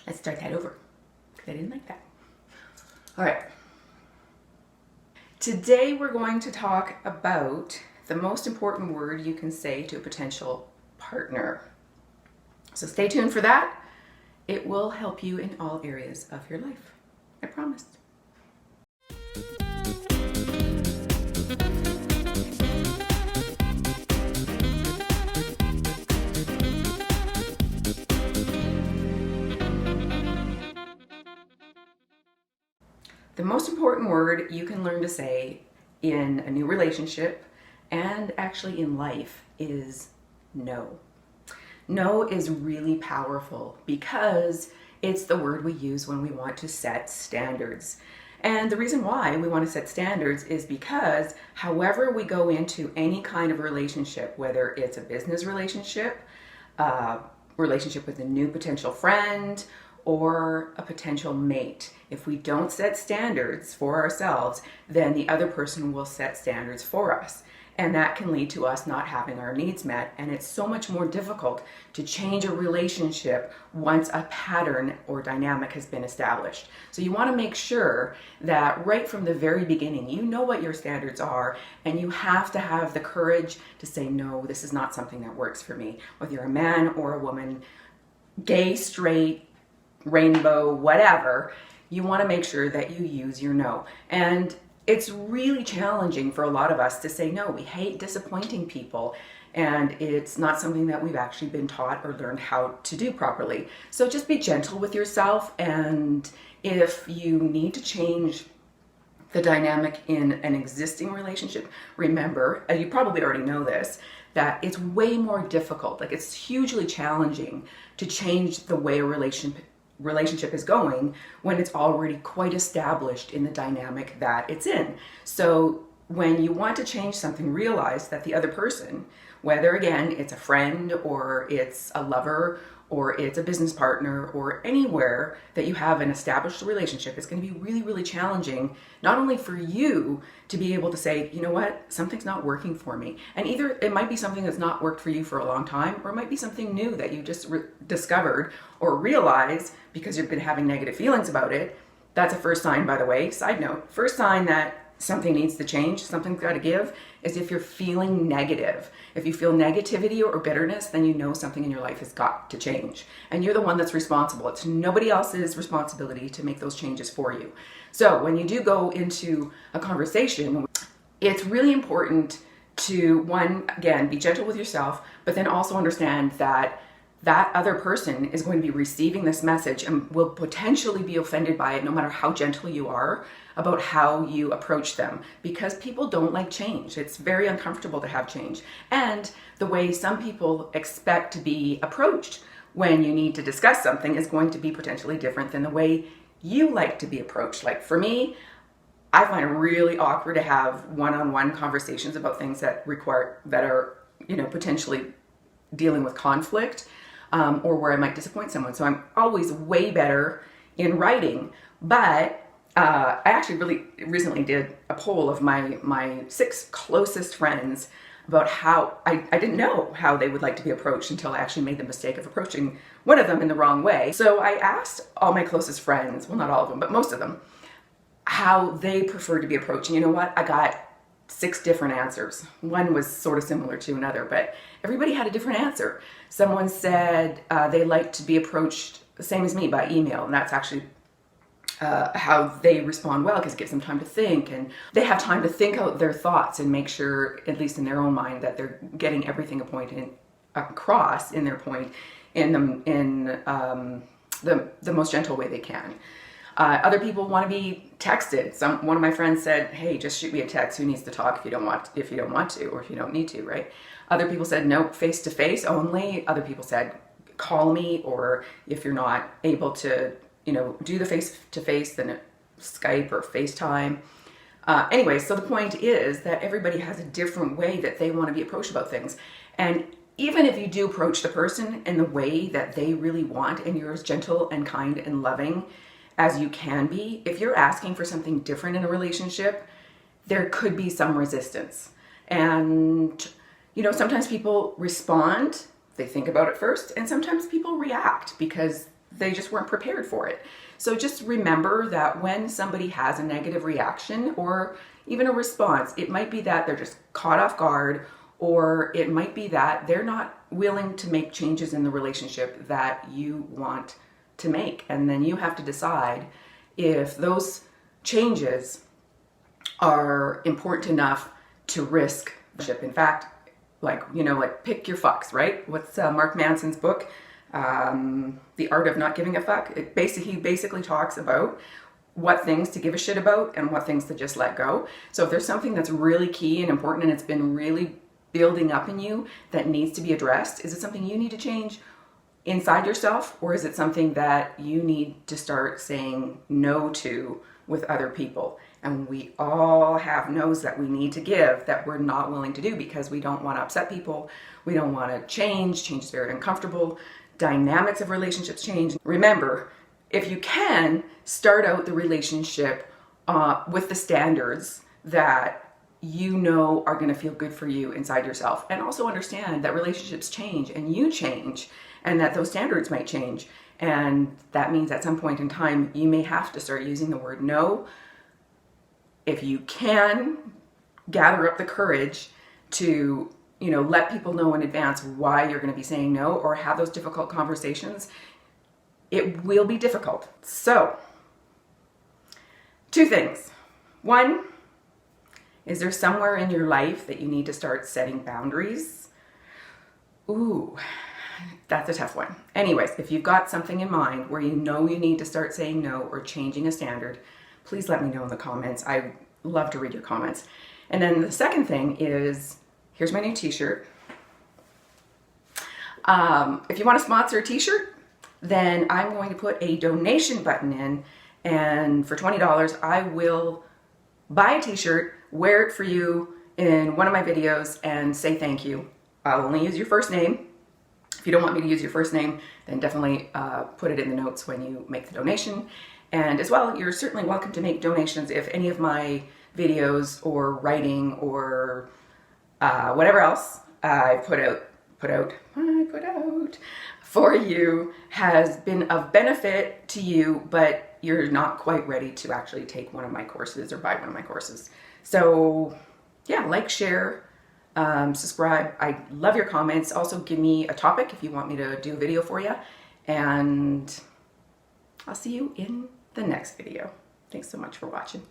Let's start that over, because I didn't like that. All right. Today we're going to talk about the most important word you can say to a potential partner. So stay tuned for that. It will help you in all areas of your life. I promise. The most important word you can learn to say in a new relationship and actually in life is no. No is really powerful because it's the word we use when we want to set standards. And the reason why we want to set standards is because however we go into any kind of relationship, whether it's a business relationship, a relationship with a new potential friend, or a potential mate, if we don't set standards for ourselves, then the other person will set standards for us. And that can lead to us not having our needs met. And it's so much more difficult to change a relationship once a pattern or dynamic has been established. So you want to make sure that right from the very beginning, you know what your standards are, and you have to have the courage to say, no, this is not something that works for me. Whether you're a man or a woman, gay, straight, rainbow, whatever, you want to make sure that you use your no. And it's really challenging for a lot of us to say no. We hate disappointing people, and it's not something that we've actually been taught or learned how to do properly. So just be gentle with yourself, and if you need to change the dynamic in an existing relationship, remember, you probably already know this, that it's way more difficult. Like, it's hugely challenging to change the way a relationship is going when it's already quite established in the dynamic that it's in. So when you want to change something, realize that the other person, whether again it's a friend or it's a lover or it's a business partner or anywhere that you have an established relationship, it's going to be really, really challenging, not only for you to be able to say, you know what, something's not working for me. And either it might be something that's not worked for you for a long time, or it might be something new that you just discovered or realized because you've been having negative feelings about it. That's a first sign, by the way. Side note, first sign that something needs to change, something's got to give, is if you're feeling negative. If you feel negativity or bitterness, then you know something in your life has got to change. And you're the one that's responsible. It's nobody else's responsibility to make those changes for you. So when you do go into a conversation, it's really important to, one, again, be gentle with yourself, but then also understand that that other person is going to be receiving this message and will potentially be offended by it, no matter how gentle you are about how you approach them, because people don't like change. It's very uncomfortable to have change. And the way some people expect to be approached when you need to discuss something is going to be potentially different than the way you like to be approached. Like for me, I find it really awkward to have one-on-one conversations about things that are, potentially dealing with conflict. Or where I might disappoint someone. So I'm always way better in writing. But I actually really recently did a poll of my 6 closest friends about how I didn't know how they would like to be approached until I actually made the mistake of approaching one of them in the wrong way. So I asked all my closest friends, well, not all of them, but most of them, how they prefer to be approached. And you know what? I got 6 different answers. One was sort of similar to another, but everybody had a different answer. Someone said they like to be approached the same as me, by email, and that's actually how they respond well, because it gives them time to think, and they have time to think out their thoughts and make sure, at least in their own mind, that they're getting everything across in their point in the most gentle way they can. Other people want to be texted. One of my friends said, "Hey, just shoot me a text. Who needs to talk if you don't want to, or if you don't need to, right?" Other people said, "Nope, face to face only." Other people said, "Call me," or if you're not able to, do the face to face, then Skype or FaceTime. Anyway, so the point is that everybody has a different way that they want to be approached about things, and even if you do approach the person in the way that they really want, and you're as gentle and kind and loving as you can be, if you're asking for something different in a relationship, there could be some resistance. And, sometimes people respond, they think about it first, and sometimes people react because they just weren't prepared for it. So just remember that when somebody has a negative reaction or even a response, it might be that they're just caught off guard, or it might be that they're not willing to make changes in the relationship that you want to make. And then you have to decide if those changes are important enough to risk the ship. In fact, like pick your fucks, right? What's Mark Manson's book, The Art of Not Giving a Fuck? He basically talks about what things to give a shit about and what things to just let go. So if there's something that's really key and important and it's been really building up in you that needs to be addressed, is it something you need to change inside yourself, or is it something that you need to start saying no to with other people? And we all have no's that we need to give that we're not willing to do because we don't want to upset people. We don't want to change. Change is very uncomfortable. Dynamics of relationships change. Remember, if you can, start out the relationship with the standards that you know are going to feel good for you inside yourself. And also understand that relationships change and you change, and that those standards might change. And that means at some point in time, you may have to start using the word no. If you can gather up the courage to, let people know in advance why you're going to be saying no, or have those difficult conversations, it will be difficult. So, 2 things. 1, is there somewhere in your life that you need to start setting boundaries? Ooh, that's a tough one. Anyways, if you've got something in mind where you know you need to start saying no or changing a standard, please let me know in the comments. I love to read your comments. And then the second thing is, here's my new t-shirt. If you want to sponsor a t-shirt, then I'm going to put a donation button in, and for $20, I will buy a t-shirt, wear it for you in one of my videos, and say thank you. I'll only use your first name. If you don't want me to use your first name, then definitely put it in the notes when you make the donation. And as well, you're certainly welcome to make donations if any of my videos or writing or whatever else I put out for you has been of benefit to you, but you're not quite ready to actually take one of my courses or buy one of my courses. So yeah, like, share, subscribe. I love your comments. Also give me a topic if you want me to do a video for you, and I'll see you in the next video. Thanks so much for watching.